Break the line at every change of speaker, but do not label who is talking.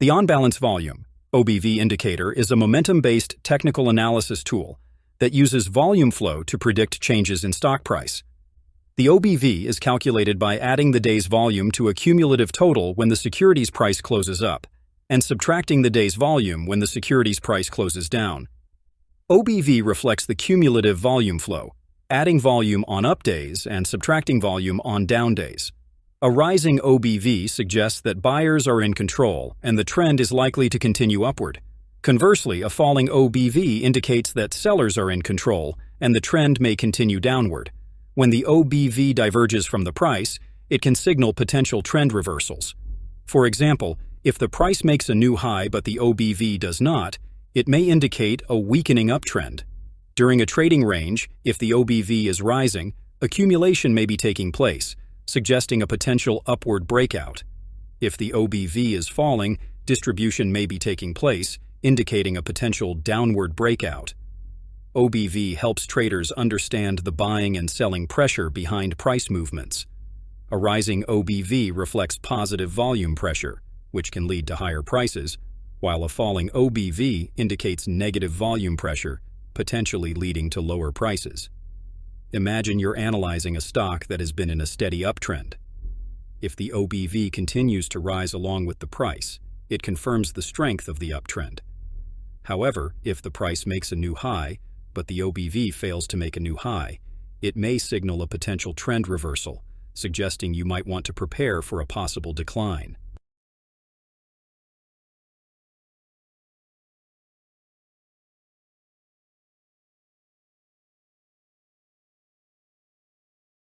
The on-balance volume, OBV indicator, is a momentum-based technical analysis tool that uses volume flow to predict changes in stock price. The OBV is calculated by adding the day's volume to a cumulative total when the security's price closes up, and subtracting the day's volume when the security's price closes down. OBV reflects the cumulative volume flow, adding volume on up days and subtracting volume on down days. A rising OBV suggests that buyers are in control and the trend is likely to continue upward. Conversely, a falling OBV indicates that sellers are in control and the trend may continue downward. When the OBV diverges from the price, it can signal potential trend reversals. For example, if the price makes a new high but the OBV does not, it may indicate a weakening uptrend. During a trading range, if the OBV is rising, accumulation may be taking place, suggesting a potential upward breakout. If the OBV is falling, distribution may be taking place, indicating a potential downward breakout. OBV helps traders understand the buying and selling pressure behind price movements. A rising OBV reflects positive volume pressure, which can lead to higher prices, while a falling OBV indicates negative volume pressure, potentially leading to lower prices. Imagine you're analyzing a stock that has been in a steady uptrend. If the OBV continues to rise along with the price, it confirms the strength of the uptrend. However, if the price makes a new high, but the OBV fails to make a new high, it may signal a potential trend reversal, suggesting you might want to prepare for a possible decline.